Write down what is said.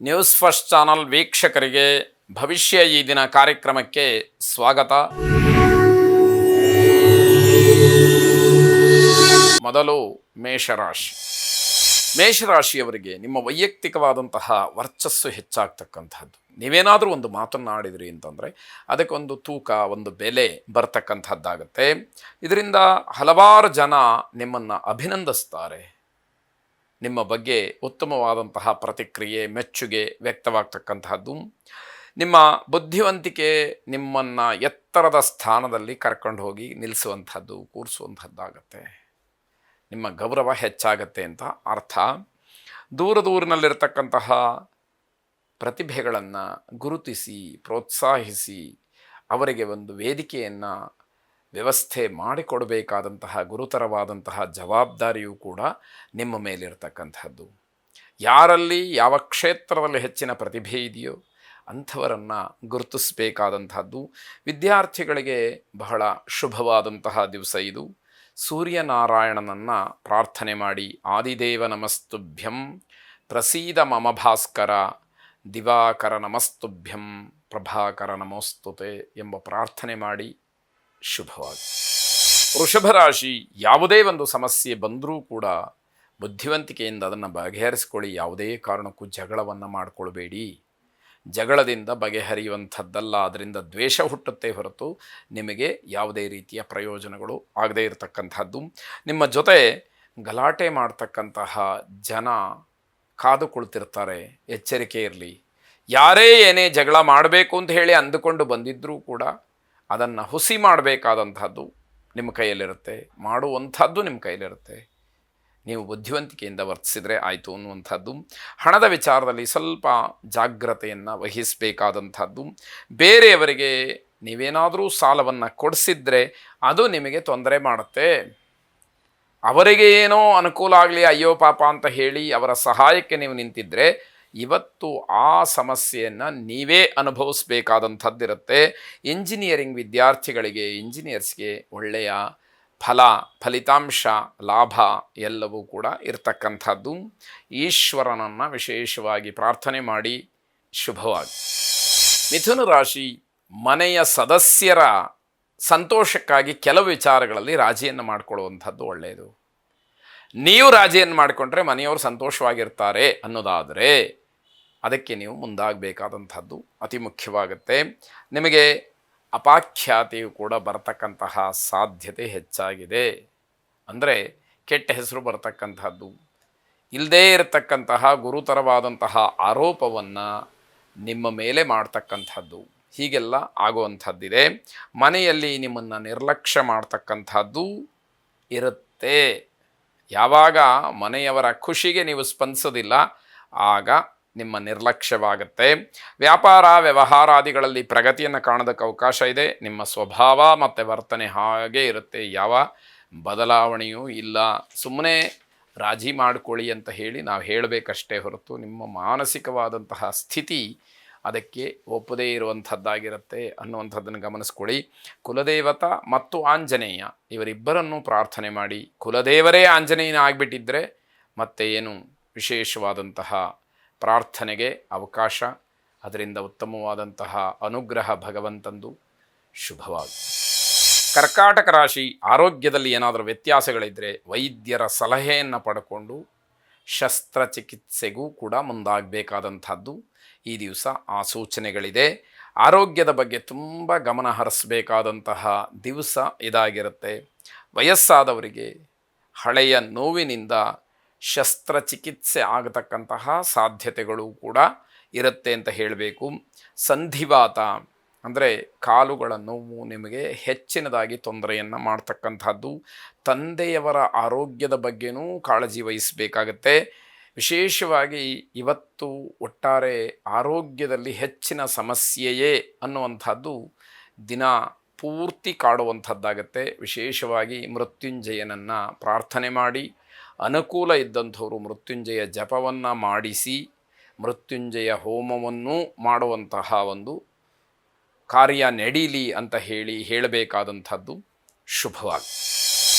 News first channel ವೀಕ್ಷಕರಿಗೆ ಭವಿಷ್ಯ ಈ ದಿನ ಕಾರ್ಯಕ್ರಮಕ್ಕೆ ಸ್ವಾಗತ. ಮೊದಲು ಮೇಷರಾಶಿ. ಮೇಷರಾಶಿಯವರಿಗೆ ನಿಮ್ಮ ವೈಯಕ್ತಿಕವಾದಂತಹ ವರ್ಚಸ್ಸು ಹೆಚ್ಚಾಗ್ತಕ್ಕಂಥದ್ದು. ನೀವೇನಾದರೂ ಒಂದು ಮಾತನ್ನಾಡಿದ್ರಿ ಅಂತಂದರೆ ಅದಕ್ಕೊಂದು ತೂಕ, ಒಂದು ಬೆಲೆ ಬರ್ತಕ್ಕಂಥದ್ದಾಗತ್ತೆ. ಇದರಿಂದ ಹಲವಾರು ಜನ ನಿಮ್ಮನ್ನು ಅಭಿನಂದಿಸ್ತಾರೆ. ನಿಮ್ಮ ಬಗ್ಗೆ ಉತ್ತಮವಾದಂತಹ ಪ್ರತಿಕ್ರಿಯೆ, ಮೆಚ್ಚುಗೆ ವ್ಯಕ್ತವಾಗ್ತಕ್ಕಂತಹದ್ದು. ನಿಮ್ಮ ಬುದ್ಧಿವಂತಿಕೆ ನಿಮ್ಮನ್ನು ಎತ್ತರದ ಸ್ಥಾನದಲ್ಲಿ ಕರ್ಕೊಂಡು ಹೋಗಿ ನಿಲ್ಲಿಸುವಂಥದ್ದು, ಕೂರಿಸುವಂಥದ್ದಾಗತ್ತೆ. ನಿಮ್ಮ ಗೌರವ ಹೆಚ್ಚಾಗತ್ತೆ ಅಂತ ಅರ್ಥ. ದೂರದೂರಿನಲ್ಲಿರ್ತಕ್ಕಂತಹ ಪ್ರತಿಭೆಗಳನ್ನು ಗುರುತಿಸಿ, ಪ್ರೋತ್ಸಾಹಿಸಿ, ಅವರಿಗೆ ಒಂದು ವೇದಿಕೆಯನ್ನು ವ್ಯವಸ್ಥೆ ಮಾಡಿಕೊಡಬೇಕಾದಂತಹ ಗುರುತರವಾದಂತಹ ಜವಾಬ್ದಾರಿಯೂ ಕೂಡ ನಿಮ್ಮ ಮೇಲಿರ್ತಕ್ಕಂಥದ್ದು. ಯಾರಲ್ಲಿ ಯಾವ ಕ್ಷೇತ್ರದಲ್ಲಿ ಹೆಚ್ಚಿನ ಪ್ರತಿಭೆ ಇದೆಯೋ ಅಂಥವರನ್ನು ಗುರುತಿಸಬೇಕಾದಂಥದ್ದು. ವಿದ್ಯಾರ್ಥಿಗಳಿಗೆ ಬಹಳ ಶುಭವಾದಂತಹ ದಿವಸ ಇದು. ಸೂರ್ಯನಾರಾಯಣನನ್ನು ಪ್ರಾರ್ಥನೆ ಮಾಡಿ, ಆದಿದೇವ ನಮಸ್ತುಭ್ಯಂ ಪ್ರಸೀದ ಮಮ ಭಾಸ್ಕರ, ದಿವಾಕರ ನಮಸ್ತುಭ್ಯಂ ಪ್ರಭಾಕರ ನಮೋಸ್ತುತೆ ಎಂಬ ಪ್ರಾರ್ಥನೆ ಮಾಡಿ ಶುಭವಾಗಿ. ವೃಷಭ ರಾಶಿ. ಯಾವುದೇ ಒಂದು ಸಮಸ್ಯೆ ಬಂದರೂ ಕೂಡ ಬುದ್ಧಿವಂತಿಕೆಯಿಂದ ಅದನ್ನು ಬಗೆಹರಿಸ್ಕೊಳ್ಳಿ. ಯಾವುದೇ ಕಾರಣಕ್ಕೂ ಜಗಳವನ್ನು ಮಾಡಿಕೊಳ್ಬೇಡಿ. ಜಗಳದಿಂದ ಬಗೆಹರಿಯುವಂಥದ್ದಲ್ಲ. ಅದರಿಂದ ದ್ವೇಷ ಹುಟ್ಟುತ್ತೆ ಹೊರತು ನಿಮಗೆ ಯಾವುದೇ ರೀತಿಯ ಪ್ರಯೋಜನಗಳು ಆಗದೇ ಇರತಕ್ಕಂಥದ್ದು. ನಿಮ್ಮ ಜೊತೆ ಗಲಾಟೆ ಮಾಡ್ತಕ್ಕಂತಹ ಜನ ಕಾದು ಕುಳಿತಿರ್ತಾರೆ. ಎಚ್ಚರಿಕೆ ಇರಲಿ. ಯಾರೇ ಏನೇ ಜಗಳ ಮಾಡಬೇಕು ಅಂತ ಹೇಳಿ ಅಂದುಕೊಂಡು ಬಂದಿದ್ದರೂ ಕೂಡ ಅದನ್ನು ಹುಸಿ ಮಾಡಬೇಕಾದಂಥದ್ದು ನಿಮ್ಮ ಕೈಯಲ್ಲಿರುತ್ತೆ, ಮಾಡುವಂಥದ್ದು ನಿಮ್ಮ ಕೈಯಲ್ಲಿರುತ್ತೆ. ನೀವು ಬುದ್ಧಿವಂತಿಕೆಯಿಂದ ವರ್ತಿಸಿದರೆ ಆಯಿತು ಅನ್ನುವಂಥದ್ದು. ಹಣದ ವಿಚಾರದಲ್ಲಿ ಸ್ವಲ್ಪ ಜಾಗ್ರತೆಯನ್ನು ವಹಿಸಬೇಕಾದಂಥದ್ದು. ಬೇರೆಯವರಿಗೆ ನೀವೇನಾದರೂ ಸಾಲವನ್ನು ಕೊಡಿಸಿದ್ರೆ ಅದು ನಿಮಗೆ ತೊಂದರೆ ಮಾಡುತ್ತೆ. ಅವರಿಗೆ ಏನೋ ಅನುಕೂಲ ಆಗಲಿ, ಅಯ್ಯೋ ಪಾಪ ಅಂತ ಹೇಳಿ ಅವರ ಸಹಾಯಕ್ಕೆ ನೀವು ನಿಂತಿದ್ದರೆ ಇವತ್ತು ಆ ಸಮಸ್ಯೆಯನ್ನು ನೀವೇ ಅನುಭವಿಸಬೇಕಾದಂಥದ್ದಿರುತ್ತೆ. ಇಂಜಿನಿಯರಿಂಗ್ ವಿದ್ಯಾರ್ಥಿಗಳಿಗೆ, ಇಂಜಿನಿಯರ್ಸ್ಗೆ ಒಳ್ಳೆಯ ಫಲಿತಾಂಶ, ಲಾಭ ಎಲ್ಲವೂ ಕೂಡ ಇರತಕ್ಕಂಥದ್ದು. ಈಶ್ವರನನ್ನು ವಿಶೇಷವಾಗಿ ಪ್ರಾರ್ಥನೆ ಮಾಡಿ ಶುಭವಾಗಿ. ಮಿಥುನ ರಾಶಿ. ಮನೆಯ ಸದಸ್ಯರ ಸಂತೋಷಕ್ಕಾಗಿ ಕೆಲವು ವಿಚಾರಗಳಲ್ಲಿ ರಾಜಿಯನ್ನು ಮಾಡಿಕೊಳ್ಳುವಂಥದ್ದು ಒಳ್ಳೆಯದು. ನೀವು ರಾಜಿಯನ್ನು ಮಾಡಿಕೊಂಡ್ರೆ ಮನೆಯವರು ಸಂತೋಷವಾಗಿರ್ತಾರೆ ಅನ್ನೋದಾದರೆ ಅದಕ್ಕೆ ನೀವು ಮುಂದಾಗಬೇಕಾದಂಥದ್ದು ಅತಿ ಮುಖ್ಯವಾಗುತ್ತೆ. ನಿಮಗೆ ಅಪಾಖ್ಯಾತಿಯು ಕೂಡ ಬರತಕ್ಕಂತಹ ಸಾಧ್ಯತೆ ಹೆಚ್ಚಾಗಿದೆ. ಅಂದರೆ ಕೆಟ್ಟ ಹೆಸರು ಬರತಕ್ಕಂಥದ್ದು, ಇಲ್ಲದೇ ಇರತಕ್ಕಂತಹ ಗುರುತರವಾದಂತಹ ಆರೋಪವನ್ನು ನಿಮ್ಮ ಮೇಲೆ ಮಾಡ್ತಕ್ಕಂಥದ್ದು, ಹೀಗೆಲ್ಲ ಆಗುವಂಥದ್ದಿದೆ. ಮನೆಯಲ್ಲಿ ನಿಮ್ಮನ್ನು ನಿರ್ಲಕ್ಷ್ಯ ಮಾಡ್ತಕ್ಕಂಥದ್ದು ಇರುತ್ತೆ. ಯಾವಾಗ ಮನೆಯವರ ಖುಷಿಗೆ ನೀವು ಸ್ಪಂದಿಸೋದಿಲ್ಲ ಆಗ ನಿಮ್ಮ ನಿರ್ಲಕ್ಷ್ಯವಾಗುತ್ತೆ. ವ್ಯಾಪಾರ ವ್ಯವಹಾರಾದಿಗಳಲ್ಲಿ ಪ್ರಗತಿಯನ್ನು ಕಾಣೋದಕ್ಕೆ ಅವಕಾಶ ಇದೆ. ನಿಮ್ಮ ಸ್ವಭಾವ ಮತ್ತು ವರ್ತನೆ ಹಾಗೇ ಇರುತ್ತೆ, ಯಾವ ಬದಲಾವಣೆಯೂ ಇಲ್ಲ. ಸುಮ್ಮನೆ ರಾಜಿ ಮಾಡಿಕೊಳ್ಳಿ ಅಂತ ಹೇಳಿ ನಾವು ಹೇಳಬೇಕಷ್ಟೇ ಹೊರತು ನಿಮ್ಮ ಮಾನಸಿಕವಾದಂತಹ ಸ್ಥಿತಿ ಅದಕ್ಕೆ ಒಪ್ಪದೇ ಇರುವಂಥದ್ದಾಗಿರುತ್ತೆ ಅನ್ನುವಂಥದ್ದನ್ನು ಗಮನಿಸ್ಕೊಳ್ಳಿ. ಕುಲದೇವತ ಮತ್ತು ಆಂಜನೇಯ ಇವರಿಬ್ಬರನ್ನು ಪ್ರಾರ್ಥನೆ ಮಾಡಿ. ಕುಲದೇವರೇ ಆಂಜನೇಯನ ಆಗಿಬಿಟ್ಟಿದ್ದರೆ ಮತ್ತೆ ಏನು ವಿಶೇಷವಾದಂತಹ ಪ್ರಾರ್ಥನೆಗೆ ಅವಕಾಶ. ಅದರಿಂದ ಉತ್ತಮವಾದಂತಹ ಅನುಗ್ರಹ ಭಗವಂತಂದು ಶುಭವಾಗಿ. ಕರ್ಕಾಟಕ ರಾಶಿ. ಆರೋಗ್ಯದಲ್ಲಿ ಏನಾದರೂ ವ್ಯತ್ಯಾಸಗಳಿದ್ದರೆ ವೈದ್ಯರ ಸಲಹೆಯನ್ನು ಪಡ್ಕೊಂಡು ಶಸ್ತ್ರಚಿಕಿತ್ಸೆಗೂ ಕೂಡ ಮುಂದಾಗಬೇಕಾದಂಥದ್ದು ಈ ದಿವಸ ಆ ಸೂಚನೆಗಳಿದೆ. ಆರೋಗ್ಯದ ಬಗ್ಗೆ ತುಂಬ ಗಮನ ಹರಿಸಬೇಕಾದಂತಹ ದಿವಸ ಇದಾಗಿರುತ್ತೆ. ವಯಸ್ಸಾದವರಿಗೆ ಹಳೆಯ ನೋವಿನಿಂದ ಶಸ್ತ್ರಚಿಕಿತ್ಸೆ ಆಗತಕ್ಕಂತಹ ಸಾಧ್ಯತೆಗಳು ಕೂಡ ಇರುತ್ತೆ ಅಂತ ಹೇಳಬೇಕು. ಸಂಧಿವಾತ ಅಂದರೆ ಕಾಲುಗಳ ನೋವು ನಿಮಗೆ ಹೆಚ್ಚಿನದಾಗಿ ತೊಂದರೆಯನ್ನು ಮಾಡ್ತಕ್ಕಂಥದ್ದು. ತಂದೆಯವರ ಆರೋಗ್ಯದ ಬಗ್ಗೆನೂ ಕಾಳಜಿ ವಹಿಸಬೇಕಾಗತ್ತೆ. ವಿಶೇಷವಾಗಿ ಇವತ್ತು ಒಟ್ಟಾರೆ ಆರೋಗ್ಯದಲ್ಲಿ ಹೆಚ್ಚಿನ ಸಮಸ್ಯೆಯೇ ಅನ್ನುವಂಥದ್ದು ದಿನ ಪೂರ್ತಿ ಕಾಡುವಂಥದ್ದಾಗತ್ತೆ. ವಿಶೇಷವಾಗಿ ಮೃತ್ಯುಂಜಯನನ್ನು ಪ್ರಾರ್ಥನೆ ಮಾಡಿ, ಅನುಕೂಲ ಇದ್ದಂಥವರು ಮೃತ್ಯುಂಜಯ ಜಪವನ್ನು ಮಾಡಿಸಿ, ಮೃತ್ಯುಂಜಯ ಹೋಮವನ್ನು ಮಾಡುವಂತಹ ಒಂದು ಕಾರ್ಯ ನಡೀಲಿ ಅಂತ ಹೇಳಬೇಕಾದಂಥದ್ದು ಶುಭವಾಗಿ.